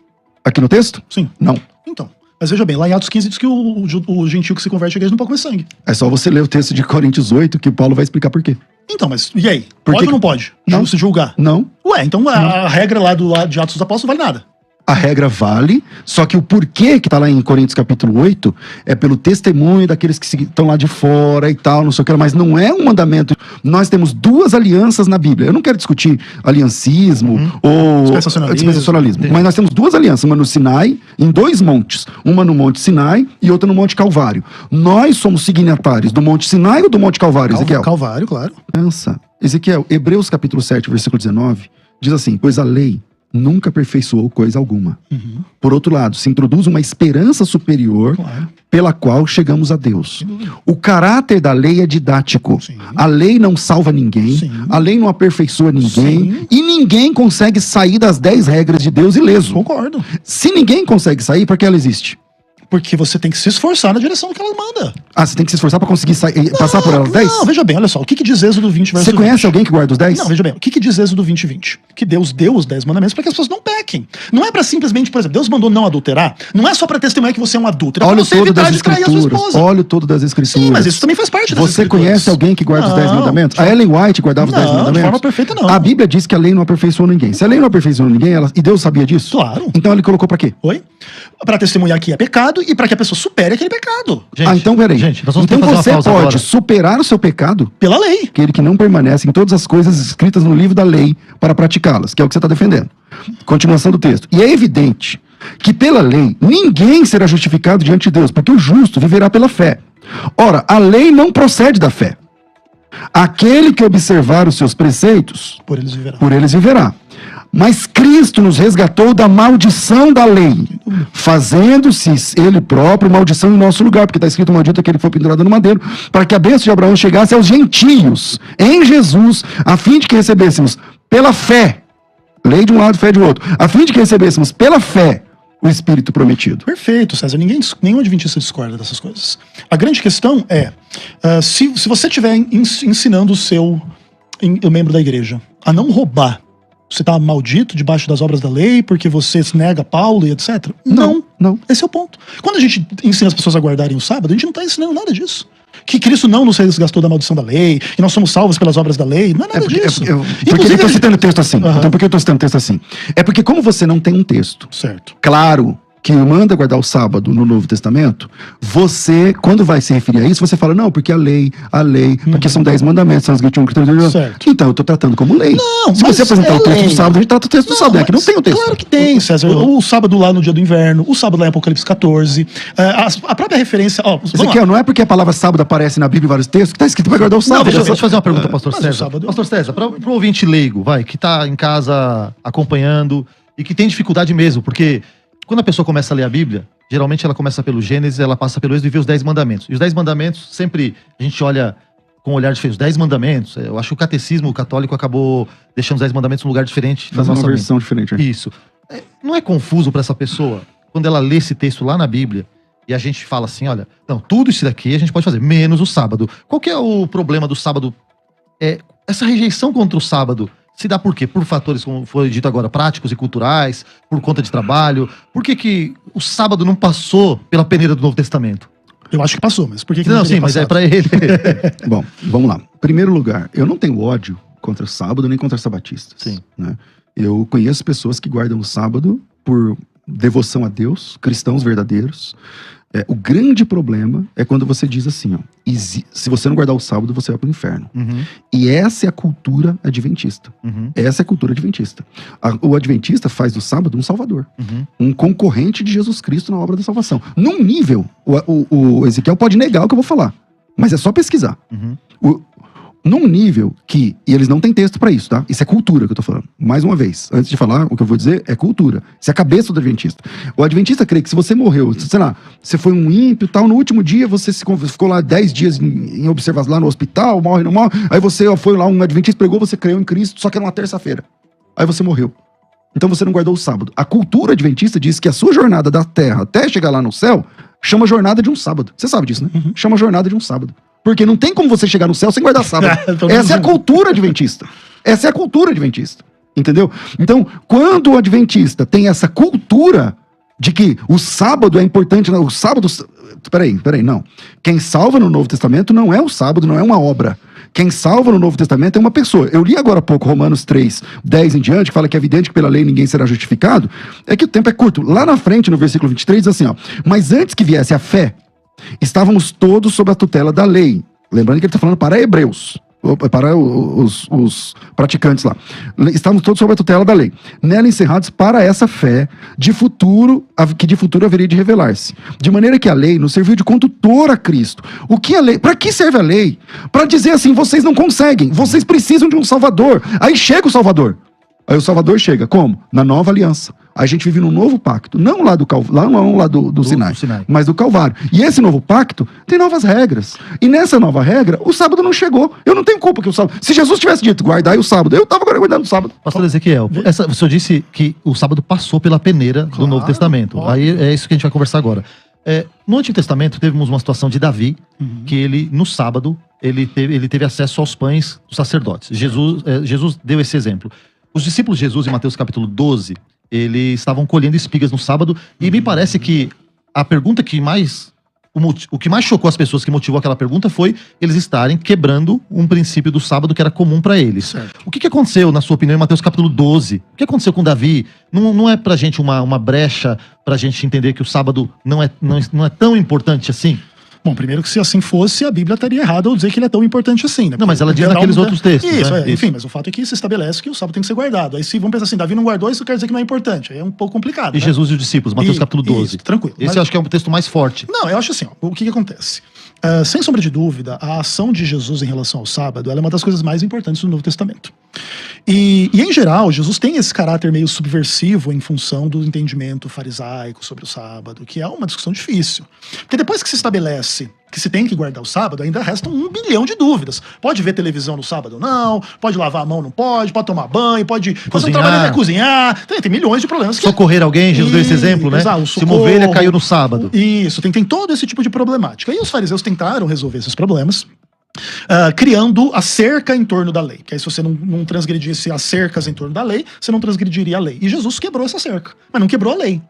Aqui no texto? Sim. Não. Então. Mas veja bem, lá em Atos 15 diz que o gentil que se converte à igreja não pode comer sangue. É só você ler o texto de Coríntios 8 que o Paulo vai explicar por quê. Então, mas e aí? Por Pode que ou não pode? Não. Se julgar? Não. Ué, então a regra lá de Atos dos Apóstolos não vale nada. A regra vale, só que o porquê que tá lá em Coríntios capítulo 8 é pelo testemunho daqueles que estão lá de fora e tal, não sei o que, mas não é um mandamento. Nós temos duas alianças na Bíblia. Eu não quero discutir aliancismo ou dispensacionalismo, mas nós temos duas alianças, uma no Sinai, em 2 montes, uma no Monte Sinai e outra no Monte Calvário. Nós somos signatários do Monte Sinai ou do Monte Calvário, Ezequiel? Calvário, claro. Pensa. Ezequiel, Hebreus capítulo 7, versículo 19, diz assim, pois a lei nunca aperfeiçoou coisa alguma. Por outro lado, se introduz uma esperança superior pela qual chegamos a Deus. O caráter da lei é didático. Sim. A lei não salva ninguém, Sim. a lei não aperfeiçoa ninguém, Sim. e ninguém consegue sair das 10 regras de Deus ileso. Concordo. Se ninguém consegue sair, por que ela existe? Porque você tem que se esforçar na direção do que ela manda. Você tem que se esforçar pra conseguir passar por elas 10? Não, veja bem, olha só. O que diz Êxodo 20 verso Você conhece 20? alguém que guarda os 10? Não, veja bem. O que diz Êxodo 20 e 20? Que Deus deu os 10 mandamentos para que as pessoas não pequem. Não é pra simplesmente, por exemplo, Deus mandou não adulterar. Não é só pra testemunhar que você é um adúltero. É pra Olha o você todo evitar das de trair a sua escrituras. esposa. Olha o todo das escrituras. Sim, mas isso também faz parte das Você escrituras. conhece alguém que guarda os 10 mandamentos? A Ellen White guardava os 10 Não, de mandamentos? forma perfeita, não. A Bíblia diz que a lei não aperfeiçoou ninguém. Se a lei não aperfeiçoou ninguém, e Deus sabia disso? Claro. Então ele colocou pra quê? Oi? Pra testemunhar que é pecado e pra que a pessoa supere aquele pecado. Gente, Então peraí. Gente, nós vamos ter Então que fazer você uma pausa pode agora. superar o seu pecado, Pela lei. aquele que não permanece em todas as coisas escritas no livro da lei para praticá-las, que é o que você está defendendo. Continuação do texto. E é evidente que pela lei ninguém será justificado diante de Deus, porque o justo viverá pela fé. Ora, a lei não procede da fé. Aquele que observar os seus preceitos, Por eles viverão. por eles viverá. Mas Cristo nos resgatou da maldição da lei, fazendo-se ele próprio maldição em nosso lugar, porque está escrito: maldito que ele foi pendurado no madeiro, para que a bênção de Abraão chegasse aos gentios, em Jesus, a fim de que recebêssemos pela fé, lei de um lado, fé de outro, a fim de que recebêssemos pela fé o Espírito prometido. Perfeito, César. Nenhum adventista discorda dessas coisas. A grande questão é, se você estiver ensinando o membro da igreja a não roubar, você está maldito debaixo das obras da lei porque você se nega a Paulo e etc? Não. Esse é o ponto. Quando a gente ensina as pessoas a guardarem o sábado, a gente não está ensinando nada disso. Que Cristo não nos resgatou da maldição da lei, que nós somos salvos pelas obras da lei, não é nada disso. Por que eu estou citando o texto assim? Então, por que eu estou citando o texto assim? É porque como você não tem um texto certo, claro, que manda guardar o sábado no Novo Testamento, você, quando vai se referir a isso, você fala: não, porque a lei, porque são 10 mandamentos, são os 21 critérios. Então, eu estou tratando como lei. Não, se você apresentar o texto do sábado, a gente trata o texto do sábado. É que não tem o texto. Claro que tem, César. O sábado lá no dia do inverno, o sábado lá em Apocalipse 14, a própria referência... Ezequiel, não é porque a palavra sábado aparece na Bíblia em vários textos que está escrito para guardar o sábado. Deixa eu fazer uma pergunta, pastor César. Pastor César, para o ouvinte leigo, que está em casa acompanhando e que tem dificuldade mesmo, porque... Quando a pessoa começa a ler a Bíblia, geralmente ela começa pelo Gênesis, ela passa pelo Êxodo e vê os 10 mandamentos. E os 10 mandamentos, sempre a gente olha com um olhar diferente. Os 10 mandamentos, eu acho que o catecismo católico acabou deixando os 10 mandamentos num lugar diferente. Faz uma versão diferente. Isso. Não é confuso para essa pessoa, quando ela lê esse texto lá na Bíblia, e a gente fala assim: olha, não, tudo isso daqui a gente pode fazer, menos o sábado. Qual que é o problema do sábado? Essa rejeição contra o sábado se dá por quê? Por fatores, como foi dito agora, práticos e culturais, por conta de trabalho. Por que o sábado não passou pela peneira do Novo Testamento? Eu acho que passou, mas por que não sim, mas é pra ele. Bom, vamos lá. Primeiro lugar, eu não tenho ódio contra o sábado nem contra sabatistas. Sim. Né? Eu conheço pessoas que guardam o sábado por devoção a Deus, cristãos verdadeiros. O grande problema é quando você diz assim, ó: se você não guardar o sábado, você vai pro inferno. Uhum. E essa é a cultura adventista. Uhum. Essa é a cultura adventista. O adventista faz do sábado um salvador. Uhum. Um concorrente de Jesus Cristo na obra da salvação. Num nível, o Ezequiel pode negar o que eu vou falar, mas é só pesquisar. Uhum. Num nível que... E eles não têm texto pra isso, tá? Isso é cultura que eu tô falando. Mais uma vez, antes de falar, o que eu vou dizer é cultura. Isso é a cabeça do adventista. O adventista crê que se você morreu, sei lá, você foi um ímpio e tal, no último dia você ficou lá 10 dias em observação lá no hospital, morre, não morre, aí você foi lá, um adventista pregou, você creu em Cristo, só que era uma terça-feira. Aí você morreu. Então você não guardou o sábado. A cultura adventista diz que a sua jornada da terra até chegar lá no céu chama jornada de um sábado. Você sabe disso, né? Uhum. Chama jornada de um sábado. Porque não tem como você chegar no céu sem guardar sábado. Essa é a cultura adventista. Essa é a cultura adventista. Entendeu? Então, quando o adventista tem essa cultura de que o sábado é importante, o sábado... Peraí, não. Quem salva no Novo Testamento não é o sábado, não é uma obra. Quem salva no Novo Testamento é uma pessoa. Eu li agora há pouco Romanos 3, 10 em diante, que fala que é evidente que pela lei ninguém será justificado. É que o tempo é curto. Lá na frente, no versículo 23, diz assim, ó: mas antes que viesse a fé, estávamos todos sob a tutela da lei. Lembrando que ele está falando para hebreus, para os praticantes lá. Estávamos todos sob a tutela da lei. Nela encerrados para essa fé que de futuro haveria de revelar-se. De maneira que a lei nos serviu de condutor a Cristo. O que a lei? Para que serve a lei? Para dizer assim: vocês não conseguem, vocês precisam de um Salvador. Aí chega o Salvador. Aí o Salvador chega, como? Na nova aliança. A gente vive num novo pacto, não lá do Sinai, mas do Calvário. E esse novo pacto tem novas regras. E nessa nova regra, o sábado não chegou. Eu não tenho culpa que o sábado... Se Jesus tivesse dito, guardai o sábado, eu estava guardando o sábado. Pastor Ezequiel, o senhor disse que o sábado passou pela peneira do Novo Testamento. Aí é isso que a gente vai conversar agora. No Antigo Testamento, tivemos uma situação de Davi, que ele, no sábado, ele teve acesso aos pães dos sacerdotes. Jesus deu esse exemplo. Os discípulos de Jesus, em Mateus capítulo 12, eles estavam colhendo espigas no sábado, e me parece que a pergunta que mais... O que mais chocou as pessoas, que motivou aquela pergunta, foi eles estarem quebrando um princípio do sábado que era comum para eles. Certo. O que aconteceu, na sua opinião, em Mateus capítulo 12? O que aconteceu com Davi? Não é pra gente uma brecha pra gente entender que o sábado não é tão importante assim? Bom, primeiro que se assim fosse, a Bíblia estaria errada ao dizer que ele é tão importante assim, né? Não, mas ela Porque diz geral naqueles muda- outros textos, Isso, né? enfim, mas o fato é que se estabelece que o sábado tem que ser guardado. Aí se vamos pensar assim, Davi não guardou, isso quer dizer que não é importante. Aí é um pouco complicado, E né? Jesus e os discípulos, Mateus capítulo 12. Isso, tranquilo. Esse Mas- eu acho que é um texto mais forte. Não, eu acho assim, ó, o que acontece? Sem sombra de dúvida, a ação de Jesus em relação ao sábado, ela é uma das coisas mais importantes do Novo Testamento. E em geral, Jesus tem esse caráter meio subversivo em função do entendimento farisaico sobre o sábado, que é uma discussão difícil. Porque depois que se estabelece que se tem que guardar o sábado, ainda restam 1 bilhão de dúvidas. Pode ver televisão no sábado ou não, pode lavar a mão, não pode tomar banho, pode fazer um Cozinhar. trabalho até cozinhar. Tem milhões de problemas. que- Socorrer alguém, Jesus deu esse exemplo, né? Exato, o Se uma ovelha socorro. caiu no sábado. Isso, tem todo esse tipo de problemática. E os fariseus tentaram resolver esses problemas, criando a cerca em torno da lei. Que aí se você não transgredisse as cercas em torno da lei, você não transgrediria a lei. E Jesus quebrou essa cerca, mas não quebrou a lei.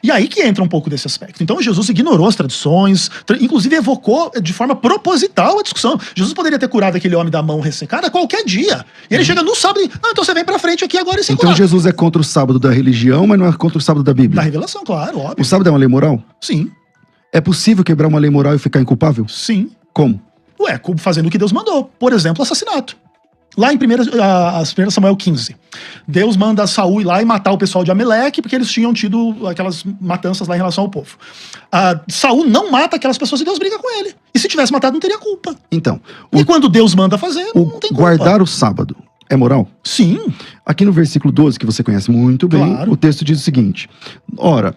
E aí que entra um pouco desse aspecto. Então Jesus ignorou as tradições, inclusive evocou de forma proposital a discussão. Jesus poderia ter curado aquele homem da mão ressecada qualquer dia. E ele chega no sábado e, então você vem pra frente aqui agora e se Então curar. Jesus é contra o sábado da religião, mas não é contra o sábado da Da Bíblia. revelação, claro, O óbvio. sábado é uma lei moral? Sim, É possível quebrar uma lei moral e ficar inculpável? sim. Como? Ué, fazendo o que Deus mandou. Por exemplo, assassinato. Lá em 1 Samuel 15, Deus manda Saul ir lá e matar o pessoal de Ameleque, porque eles tinham tido aquelas matanças lá em relação ao povo. Saul não mata aquelas pessoas e Deus briga com ele. E se tivesse matado, não teria culpa. Então, E quando Deus manda fazer, não tem culpa. guardar o sábado é moral? Sim, Aqui no versículo 12, que você conhece muito bem, Claro. o texto diz o seguinte: ora,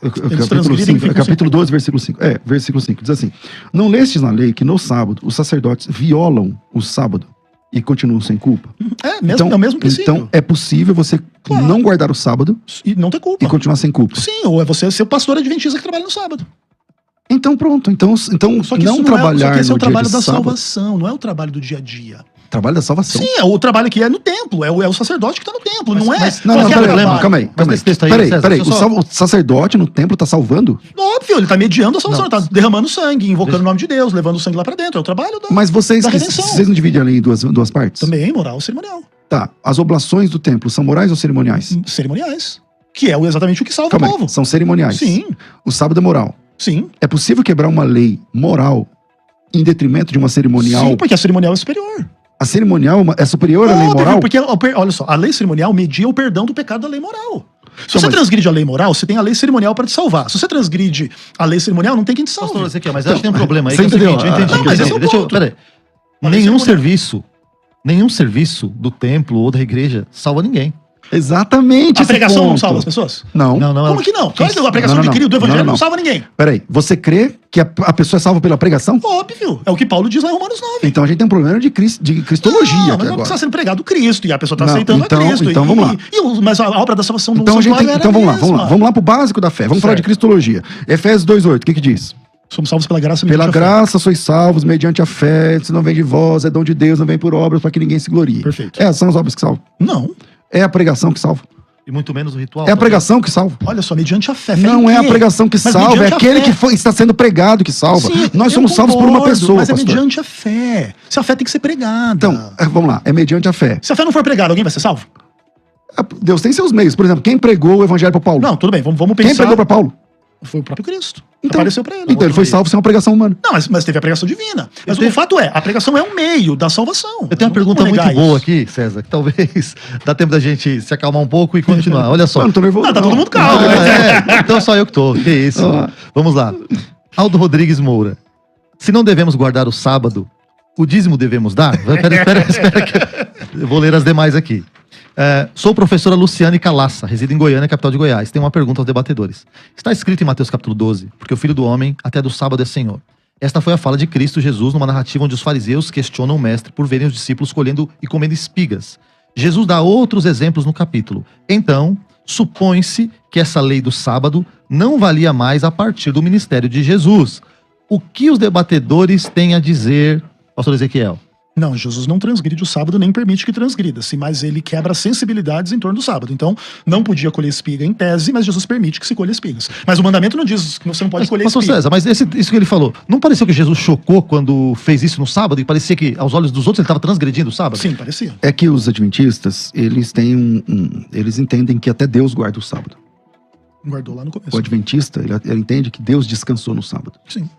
capítulo transgridem, 5, ficam capítulo sem 12, versículo 5. Versículo 5, diz assim: não lestes na lei que no sábado os sacerdotes violam o sábado e continuam sem culpa? é o mesmo princípio. Então é possível você Claro. não guardar o sábado E não ter culpa. e continuar sem culpa. Sim, ou é você ser o pastor adventista que trabalha no sábado. Então pronto, então Só que não isso não é, trabalhar só que esse é no o dia trabalho de da sábado. salvação, não é o trabalho do dia a dia. Trabalho da salvação. Sim, é o trabalho que é no templo, é o sacerdote que está no templo, não é? Não, qualquer peraí, trabalho. calma aí. Mas nesse texto aí, Peraí, César, deixa eu só- o sacerdote no templo tá salvando? Óbvio, ele está mediando a salvação, Não. ele está derramando sangue, invocando o nome de Deus, levando o sangue lá para dentro, é o trabalho da... Mas vocês, Da redenção. vocês não dividem a lei em duas partes? Também moral cerimonial. Tá, as oblações do templo são morais ou cerimoniais? Cerimoniais, que é exatamente o que salva Calma o aí, povo. são cerimoniais. Sim, O sábado é moral. sim. É possível quebrar uma lei moral em detrimento de uma cerimonial? Sim, porque a cerimonial é superior. A cerimonial é superior à lei Óbvio, moral? porque, olha só, a lei cerimonial media o perdão do pecado da lei moral. Se Então, você mas- transgride a lei moral, você tem a lei cerimonial para te salvar. Se você transgride a lei cerimonial, não tem quem te salve. Pastor Ezequiel, mas acho que tem um problema aí, Você que é o entendeu? seguinte, eu entendi. Não, mas esse é o Deixa eu- ponto. peraí. Mas Nenhum esse é o nenhum serviço do templo ou da igreja salva ninguém. Exatamente. A esse pregação não ponto. salva as pessoas? Não. Não, Como que não? Claro que a pregação Não, de não, Cristo do não, evangelho não. não salva ninguém. Peraí, você crê que a pessoa é salva pela pregação? Óbvio. É o que Paulo diz lá em Romanos 9. Então a gente tem um problema de cristologia Não, aqui mas não agora. está sendo pregado Cristo e a pessoa está Não, aceitando então- a Cristo. então vamos lá. Mas a obra da salvação Então, do a gente tem, santuário então era vamos a lá, vamos lá. mesma. Vamos lá pro básico da fé. Vamos falar de Certo. cristologia. Efésios 2:8, o que diz? Somos salvos pela graça Pela mediante a fé. graça sois salvos mediante a fé, isso não vem de vós, é dom de Deus, não vem por obras para que ninguém se glorie. Perfeito. São as obras que salvam. Não. É a pregação que salva. E muito menos o ritual. É a pregação que salva. Olha só, mediante a fé. Fé Não em é a quê? pregação que Mas salva, é mediante a aquele fé. que está sendo pregado que salva. Sim, Nós eu somos salvos por uma concordo, pessoa, mas é pastor. mediante a fé. Se a fé tem que ser pregada. Então, vamos lá, é mediante a fé. Se a fé não for pregada, alguém vai ser salvo? Deus tem seus meios. Por exemplo, quem pregou o evangelho para Paulo? Não, tudo bem, vamos pensar. Quem pregou para Paulo? Foi o próprio Cristo. Então- Apareceu pra ele. Então ele foi salvo sem uma pregação humana. Não, mas teve a pregação divina. Mas tenho- o fato é, a pregação é um meio da salvação. Eu tenho uma Não pergunta vamos muito negar boa isso. aqui, César, que talvez dá tempo da gente se acalmar um pouco e continuar. Olha só. Eu não tô nervoso. Não, tá não. todo mundo calmo. né? Então só eu que tô. Que isso. Ah. Vamos lá. Aldo Rodrigues Moura. Se não devemos guardar o sábado, o dízimo devemos dar? Espera que eu vou ler as demais aqui. Sou professora Luciane Calassa, resido em Goiânia, capital de Goiás. Tenho uma pergunta aos debatedores. Está escrito em Mateus capítulo 12, porque o Filho do Homem até do sábado é Senhor. Esta foi a fala de Cristo Jesus numa narrativa onde os fariseus questionam o mestre por verem os discípulos colhendo e comendo espigas. Jesus dá outros exemplos no capítulo. Então, supõe-se que essa lei do sábado não valia mais a partir do ministério de Jesus. O que os debatedores têm a dizer, pastor Ezequiel? Não, Jesus não transgride o sábado, nem permite que transgrida-se, mas ele quebra sensibilidades em torno do sábado. Então, não podia colher espiga em tese, mas Jesus permite que se colha espigas. Mas o mandamento não diz que você não pode colher Pastor espiga. César, mas isso que ele falou, não pareceu que Jesus chocou quando fez isso no sábado e parecia que aos olhos dos outros ele estava transgredindo o sábado? Sim, parecia. É que os adventistas, eles têm eles entendem que até Deus guarda o sábado. Guardou lá no começo. O adventista, ele entende que Deus descansou no sábado. Sim.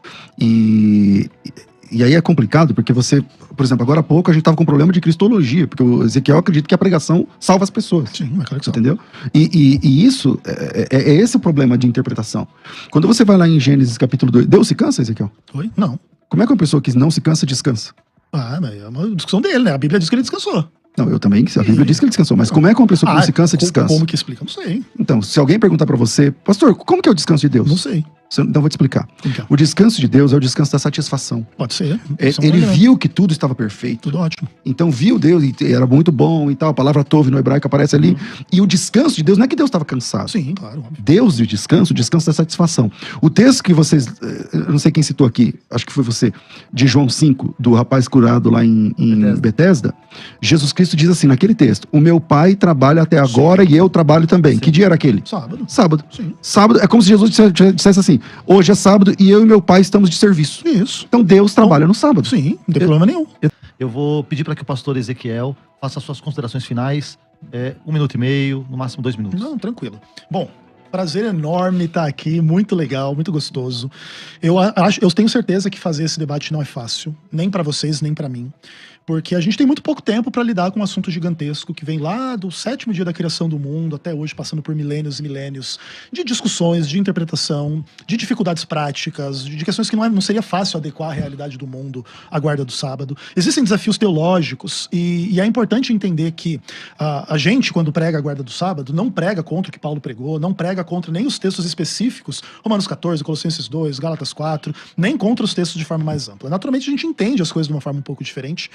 E aí é complicado, porque você, por exemplo, agora há pouco a gente estava com um problema de cristologia, porque o Ezequiel acredita que a pregação salva as pessoas. Sim, mas claro que salva. Entendeu? E isso, é esse o problema de interpretação. Quando você vai lá em Gênesis capítulo 2, Deus se cansa, Ezequiel? Oi? Não. Como é que uma pessoa que não se cansa, descansa? Ah, mas é uma discussão dele, né? A Bíblia diz que ele descansou. Não, eu também, a Bíblia diz que ele descansou, mas como é que uma pessoa que não se cansa, descansa? Como que explica? Não sei. Então, se alguém perguntar pra você, pastor, como que é o descanso de Deus? Não sei. Então, vou te explicar. Então, O descanso de Deus é o descanso da satisfação. pode ser. Ele viu que tudo estava perfeito. Tudo ótimo. Então viu Deus e era muito bom e tal. A palavra tov no hebraico aparece ali. E o descanso de Deus não é que Deus estava cansado. Sim, claro. Óbvio. Deus de descanso, o descanso da satisfação. O texto que vocês, eu não sei quem citou aqui, acho que foi você, de João 5, do rapaz curado lá em Betesda, Jesus Cristo diz assim naquele texto: o meu pai trabalha até agora e eu trabalho também. Sim. Que dia era aquele? Sábado. Sábado. Sim. Sábado é como se Jesus dissesse assim: hoje é sábado e eu e meu pai estamos de serviço. Isso. Então Deus trabalha no sábado. Sim, não tem problema nenhum. Eu vou pedir para que o pastor Ezequiel faça as suas considerações finais, 1 minuto e meio, no máximo 2 minutos. Não, tranquilo. Bom, prazer enorme estar aqui, muito legal, muito gostoso. Eu tenho certeza que fazer esse debate não é fácil, nem para vocês, nem para mim. Porque a gente tem muito pouco tempo para lidar com um assunto gigantesco que vem lá do 7º dia da criação do mundo até hoje, passando por milênios e milênios de discussões, de interpretação, de dificuldades práticas, de questões que não seria fácil adequar à realidade do mundo à guarda do sábado. Existem desafios teológicos e é importante entender que a gente, quando prega a guarda do sábado, não prega contra o que Paulo pregou, não prega contra nem os textos específicos, Romanos 14, Colossenses 2, Gálatas 4, nem contra os textos de forma mais ampla. Naturalmente, a gente entende as coisas de uma forma um pouco diferente.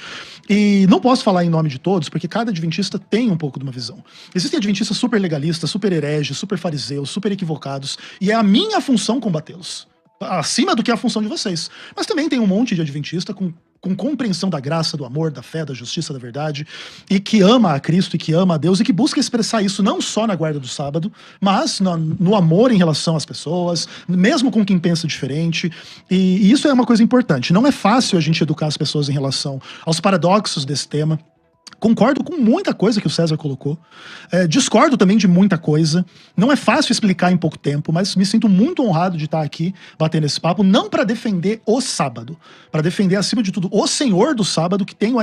E não posso falar em nome de todos, porque cada adventista tem um pouco de uma visão. Existem adventistas super legalistas, super hereges, super fariseus, super equivocados, e é a minha função combatê-los, acima do que é a função de vocês. Mas também tem um monte de adventista com compreensão da graça, do amor, da fé, da justiça, da verdade, e que ama a Cristo e que ama a Deus e que busca expressar isso não só na guarda do sábado, mas no amor em relação às pessoas, mesmo com quem pensa diferente. E isso é uma coisa importante. Não é fácil a gente educar as pessoas em relação aos paradoxos desse tema. Concordo com muita coisa que o César colocou. Discordo também de muita coisa. Não é fácil explicar em pouco tempo, mas me sinto muito honrado de estar aqui batendo esse papo, não para defender o sábado, para defender, acima de tudo, o Senhor do sábado, que tenho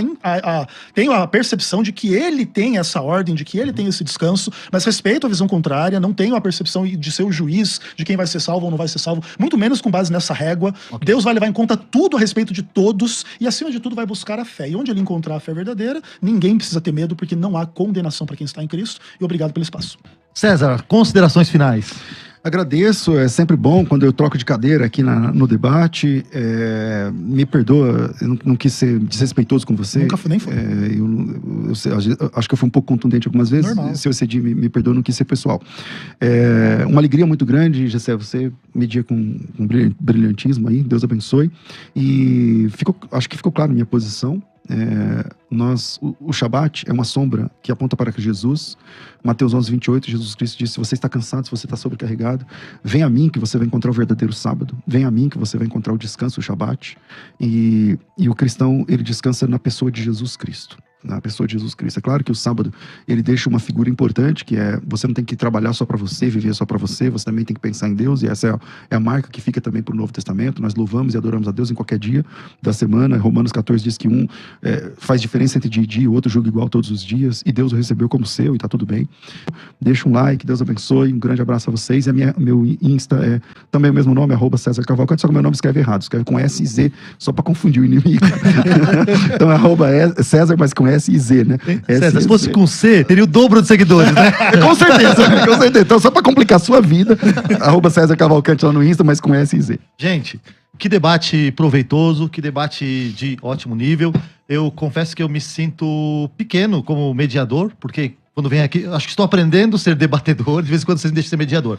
a percepção de que ele tem essa ordem, de que ele tem esse descanso, mas respeito a visão contrária, não tenho a percepção de ser o juiz de quem vai ser salvo ou não vai ser salvo, muito menos com base nessa régua. Okay. Deus vai levar em conta tudo a respeito de todos e, acima de tudo, vai buscar a fé. E onde ele encontrar a fé verdadeira, ninguém precisa ter medo, porque não há condenação para quem está em Cristo. E obrigado pelo espaço. César, considerações finais. Agradeço, é sempre bom quando eu troco de cadeira aqui no debate. Me perdoa, eu não quis ser desrespeitoso com você. Nunca nem foi. Eu acho que eu fui um pouco contundente algumas vezes. Normal. Se eu excedi, me perdoa, não quis ser pessoal. Uma alegria muito grande, Gessé, você media com brilhantismo aí, Deus abençoe. E acho que ficou claro a minha posição. O Shabat é uma sombra que aponta para Jesus. Mateus 11, 28, Jesus Cristo disse: se você está cansado, se você está sobrecarregado, vem a mim que você vai encontrar o verdadeiro sábado, vem a mim que você vai encontrar o descanso, o Shabat. E o cristão, ele descansa na pessoa de Jesus Cristo. Na pessoa de Jesus Cristo. É claro que o sábado, ele deixa uma figura importante, que é: você não tem que trabalhar só para você, viver só para você também tem que pensar em Deus, e essa é a marca que fica também para o Novo Testamento. Nós louvamos e adoramos a Deus em qualquer dia da semana. Romanos 14 diz que faz diferença entre dia e dia, o outro julga igual todos os dias, e Deus o recebeu como seu, e tá tudo bem. Deixa um like, Deus abençoe, um grande abraço a vocês. E meu Insta é também o mesmo nome, @César Cavalcante, só que o meu nome escreve errado, escreve com S e Z, só para confundir o inimigo. Então é @César, mas com S e Z, né? César, se fosse com C, teria o dobro de seguidores, né? Com certeza, com certeza. Então, só para complicar a sua vida, @César Cavalcante lá no Insta, mas com S e Z. Gente, que debate proveitoso, que debate de ótimo nível. Eu confesso que eu me sinto pequeno como mediador, porque quando venho aqui, acho que estou aprendendo a ser debatedor, de vez em quando vocês me deixam ser mediador.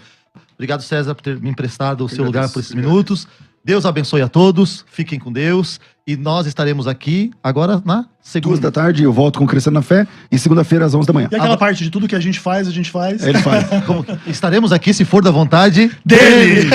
Obrigado, César, por ter me emprestado o seu lugar por esses minutos. Deus abençoe a todos, fiquem com Deus, e nós estaremos aqui agora na segunda. 2 da tarde, eu volto com Crescendo na Fé, e segunda-feira às 11 da manhã. E aquela parte de tudo que a gente faz. Ele faz. Estaremos aqui, se for da vontade dele.